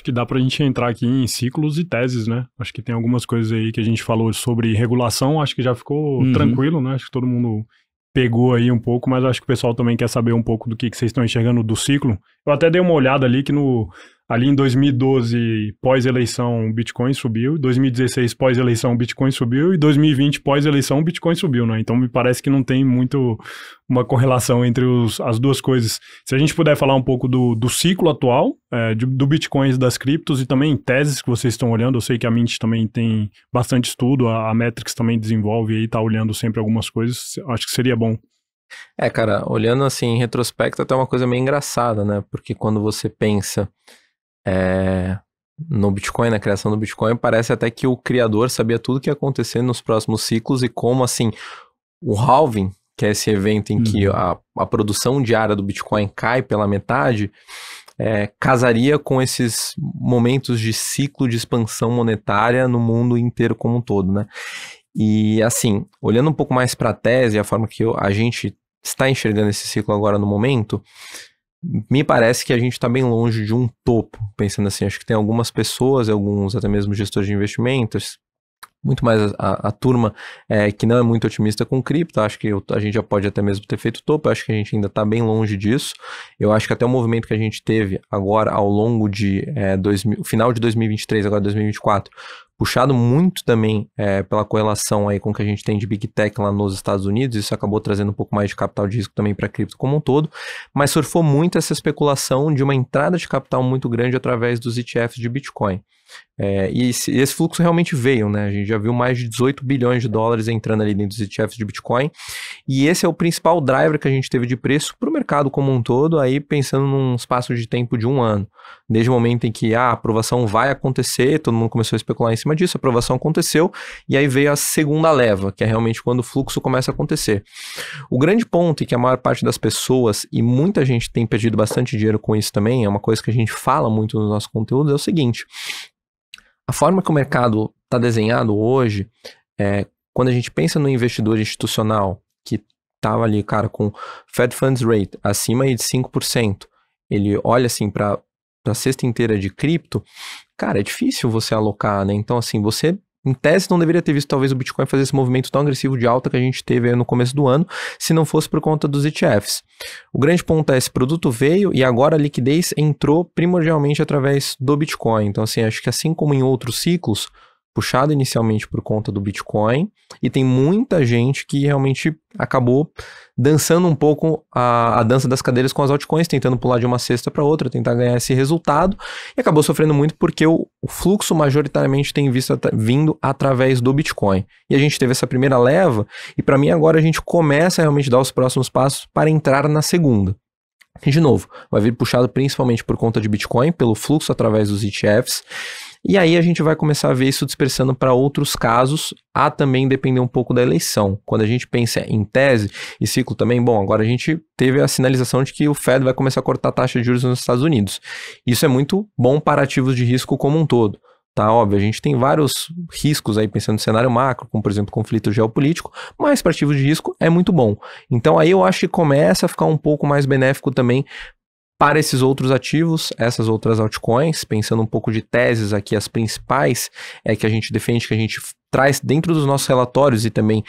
que dá pra gente entrar aqui em ciclos e teses, né? Acho que tem algumas coisas aí que a gente falou sobre regulação, acho que já ficou tranquilo, né? Acho que todo mundo pegou aí um pouco, mas acho que o pessoal também quer saber um pouco do que vocês estão enxergando do ciclo. Eu até dei uma olhada ali que ali em 2012, pós-eleição, o Bitcoin subiu, 2016, pós-eleição, o Bitcoin subiu, e 2020, pós-eleição, o Bitcoin subiu, né? Então me parece que não tem muito uma correlação entre as duas coisas. Se a gente puder falar um pouco do ciclo atual, do Bitcoin e das criptos, e também teses que vocês estão olhando, eu sei que a Mint também tem bastante estudo, a Metrics também desenvolve e tá olhando sempre algumas coisas, acho que seria bom. Cara, olhando assim em retrospecto, até uma coisa meio engraçada, né? Porque quando você pensa no Bitcoin, na criação do Bitcoin, parece até que o criador sabia tudo que ia acontecer nos próximos ciclos e como, assim, o halving, que é esse evento em que a produção diária do Bitcoin cai pela metade, casaria com esses momentos de ciclo de expansão monetária no mundo inteiro como um todo, né? E, assim, olhando um pouco mais para a tese, a forma que a gente está enxergando esse ciclo agora no momento, me parece que a gente está bem longe de um topo, pensando assim, acho que tem algumas pessoas, alguns até mesmo gestores de investimentos, muito mais a turma que não é muito otimista com cripto, acho que a gente já pode até mesmo ter feito topo, acho que a gente ainda está bem longe disso, eu acho que até o movimento que a gente teve agora ao longo de final de 2023, agora 2024, puxado muito também pela correlação aí com o que a gente tem de Big Tech lá nos Estados Unidos, isso acabou trazendo um pouco mais de capital de risco também para a cripto como um todo, mas surfou muito essa especulação de uma entrada de capital muito grande através dos ETFs de Bitcoin. E esse fluxo realmente veio, né? A gente já viu mais de 18 bilhões de dólares entrando ali dentro dos ETFs de Bitcoin, e esse é o principal driver que a gente teve de preço para o mercado como um todo, aí pensando num espaço de tempo de 1 ano. Desde o momento em que a aprovação vai acontecer, todo mundo começou a especular em cima disso, a aprovação aconteceu, e aí veio a segunda leva, que é realmente quando o fluxo começa a acontecer. O grande ponto, e que a maior parte das pessoas, e muita gente tem perdido bastante dinheiro com isso também, é uma coisa que a gente fala muito nos nossos conteúdos, é o seguinte: a forma que o mercado está desenhado hoje, quando a gente pensa no investidor institucional que estava ali, cara, com Fed Funds Rate acima aí de 5%, ele olha assim para a cesta inteira de cripto, cara, é difícil você alocar, né? Então, assim, você, em tese, não deveria ter visto talvez o Bitcoin fazer esse movimento tão agressivo de alta que a gente teve aí no começo do ano, se não fosse por conta dos ETFs. O grande ponto é, esse produto veio e agora a liquidez entrou primordialmente através do Bitcoin. Então, assim, acho que assim como em outros ciclos, puxado inicialmente por conta do Bitcoin, e tem muita gente que realmente acabou dançando um pouco a dança das cadeiras com as altcoins, tentando pular de uma cesta para outra, tentar ganhar esse resultado, e acabou sofrendo muito porque o fluxo majoritariamente tem vindo através do Bitcoin. E a gente teve essa primeira leva, e para mim agora a gente começa a realmente dar os próximos passos para entrar na segunda. E de novo, vai vir puxado principalmente por conta de Bitcoin, pelo fluxo através dos ETFs, e aí a gente vai começar a ver isso dispersando para outros casos, a também depender um pouco da eleição. Quando a gente pensa em tese e ciclo também, bom, agora a gente teve a sinalização de que o Fed vai começar a cortar a taxa de juros nos Estados Unidos. Isso é muito bom para ativos de risco como um todo. Tá, óbvio, a gente tem vários riscos aí pensando no cenário macro, como por exemplo conflito geopolítico, mas para ativos de risco é muito bom. Então aí eu acho que começa a ficar um pouco mais benéfico também para esses outros ativos, essas outras altcoins, pensando um pouco de teses aqui, as principais que a gente defende, que a gente traz dentro dos nossos relatórios e também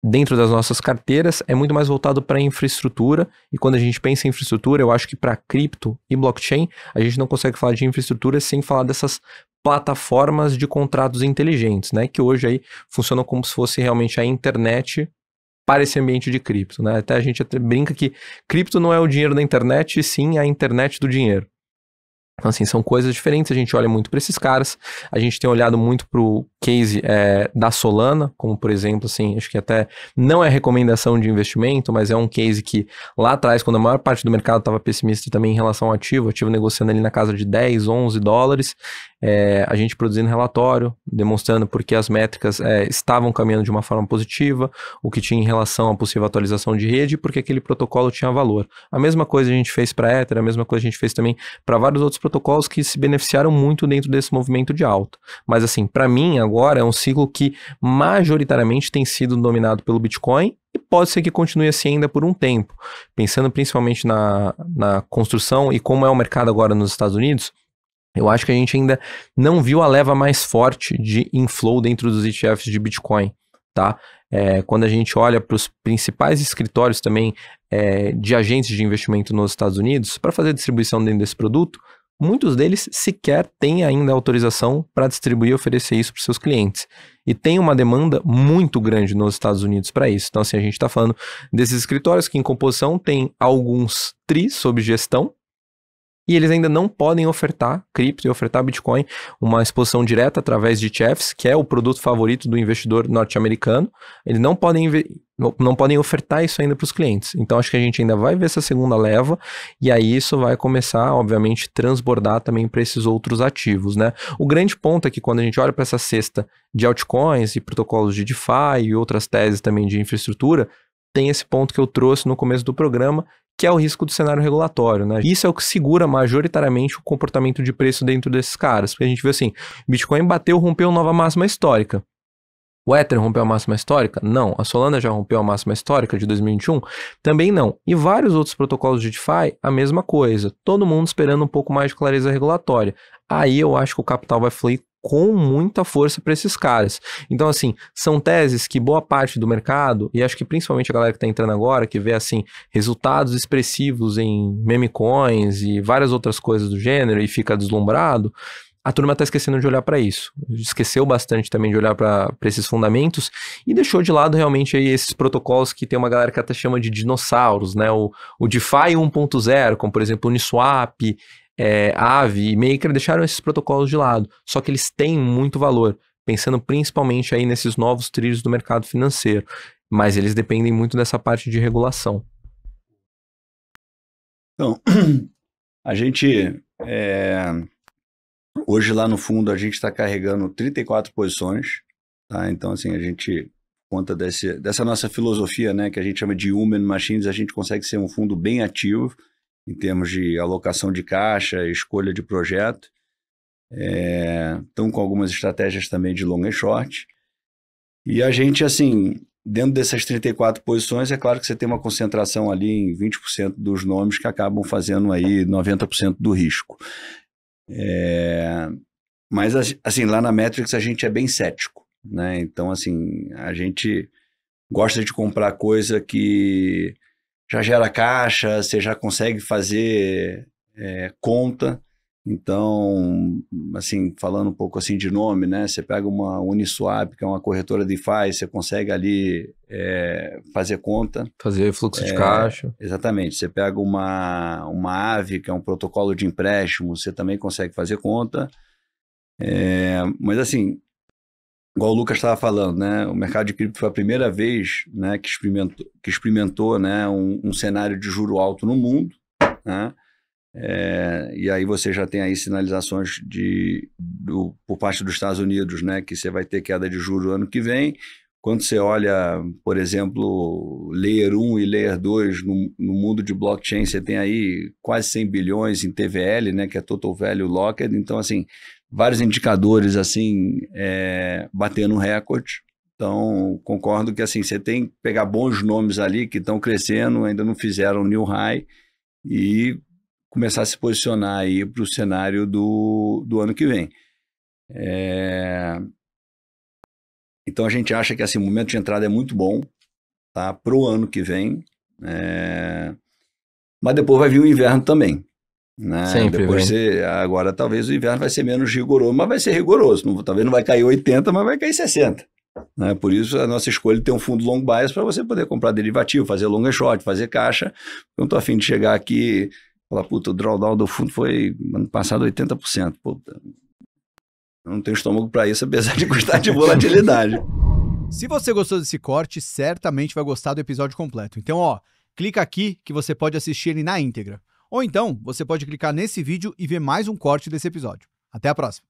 dentro das nossas carteiras, é muito mais voltado para a infraestrutura, e quando a gente pensa em infraestrutura, eu acho que para cripto e blockchain, a gente não consegue falar de infraestrutura sem falar dessas plataformas de contratos inteligentes, né, que hoje aí funcionam como se fosse realmente a internet para esse ambiente de cripto, né? Até a gente brinca que cripto não é o dinheiro da internet, e sim a internet do dinheiro. Então, assim, são coisas diferentes, a gente olha muito para esses caras, a gente tem olhado muito para o case da Solana, como por exemplo, assim, acho que até não é recomendação de investimento, mas é um case que lá atrás, quando a maior parte do mercado estava pessimista também em relação ao ativo negociando ali na casa de 10, 11 dólares, a gente produzindo relatório, demonstrando porque as métricas estavam caminhando de uma forma positiva, o que tinha em relação à possível atualização de rede, porque aquele protocolo tinha valor. A mesma coisa a gente fez para Ether, a mesma coisa a gente fez também para vários outros protocolos que se beneficiaram muito dentro desse movimento de alta. Mas assim, para mim agora é um ciclo que majoritariamente tem sido dominado pelo Bitcoin, e pode ser que continue assim ainda por um tempo. Pensando principalmente na construção e como é o mercado agora nos Estados Unidos, eu acho que a gente ainda não viu a leva mais forte de inflow dentro dos ETFs de Bitcoin, tá? Quando a gente olha para os principais escritórios também de agentes de investimento nos Estados Unidos, para fazer distribuição dentro desse produto, muitos deles sequer têm ainda autorização para distribuir e oferecer isso para os seus clientes. E tem uma demanda muito grande nos Estados Unidos para isso. Então, assim, a gente está falando desses escritórios que em composição tem alguns TRIs sob gestão, e eles ainda não podem ofertar cripto e ofertar Bitcoin, uma exposição direta através de ETFs, que é o produto favorito do investidor norte-americano. Eles não podem ofertar isso ainda para os clientes. Então, acho que a gente ainda vai ver essa segunda leva, e aí isso vai começar, obviamente, transbordar também para esses outros ativos, né? O grande ponto é que quando a gente olha para essa cesta de altcoins e protocolos de DeFi e outras teses também de infraestrutura, tem esse ponto que eu trouxe no começo do programa, que é o risco do cenário regulatório, né? Isso é o que segura majoritariamente o comportamento de preço dentro desses caras, porque a gente vê assim, Bitcoin rompeu nova máxima histórica. O Ether rompeu a máxima histórica? Não. A Solana já rompeu a máxima histórica de 2021? Também não. E vários outros protocolos de DeFi, a mesma coisa. Todo mundo esperando um pouco mais de clareza regulatória. Aí eu acho que o capital vai fluir com muita força para esses caras. Então, assim, são teses que boa parte do mercado, e acho que principalmente a galera que está entrando agora, que vê, assim, resultados expressivos em meme coins e várias outras coisas do gênero e fica deslumbrado, a turma está esquecendo de olhar para isso. Esqueceu bastante também de olhar para esses fundamentos e deixou de lado realmente aí esses protocolos que tem uma galera que até chama de dinossauros, né? O DeFi 1.0, como por exemplo o Uniswap, Aave e Maker, deixaram esses protocolos de lado. Só que eles têm muito valor, pensando principalmente aí nesses novos trilhos do mercado financeiro. Mas eles dependem muito dessa parte de regulação. Então, a gente... Hoje lá no fundo a gente está carregando 34 posições, tá? Então assim, a gente conta dessa nossa filosofia, né, que a gente chama de Human Machines, a gente consegue ser um fundo bem ativo em termos de alocação de caixa, escolha de projeto. Estão com algumas estratégias também de long e short. E a gente, assim, dentro dessas 34 posições, é claro que você tem uma concentração ali em 20% dos nomes que acabam fazendo aí 90% do risco. Mas, assim, lá na Metrics a gente é bem cético, né? Então, assim, a gente gosta de comprar coisa que já gera caixa, você já consegue fazer conta. Então, assim, falando um pouco assim de nome, né? Você pega uma Uniswap, que é uma corretora DeFi, você consegue ali fazer conta. Fazer fluxo de caixa. Exatamente. Você pega uma Aave, que é um protocolo de empréstimo, você também consegue fazer conta. Mas assim, igual o Lucas estava falando, né? O mercado de cripto foi a primeira vez, né, que experimentou, né, um cenário de juro alto no mundo, né? E aí você já tem aí sinalizações por parte dos Estados Unidos, né, que você vai ter queda de juros ano que vem. Quando você olha, por exemplo, Layer 1 e Layer 2 no mundo de blockchain, você tem aí quase 100 bilhões em TVL, né, que é Total Value Locked. Então, assim, vários indicadores assim batendo recorde. Então, concordo que assim, você tem que pegar bons nomes ali que estão crescendo, ainda não fizeram new high, e começar a se posicionar aí para o cenário do ano que vem. Então a gente acha que assim, o momento de entrada é muito bom, tá, para o ano que vem, mas depois vai vir o inverno também, né? Sempre depois agora talvez o inverno vai ser menos rigoroso, mas vai ser rigoroso, talvez não vai cair 80, mas vai cair 60. Né? Por isso a nossa escolha é ter um fundo long bias para você poder comprar derivativo, fazer long and short, fazer caixa. Eu não estou a fim de chegar aqui e falar, puta, o drawdown do fundo foi ano passado 80%. Puta, eu não tenho estômago para isso, apesar de gostar de volatilidade. Se você gostou desse corte, certamente vai gostar do episódio completo. Então, clica aqui que você pode assistir ele na íntegra. Ou então, você pode clicar nesse vídeo e ver mais um corte desse episódio. Até a próxima!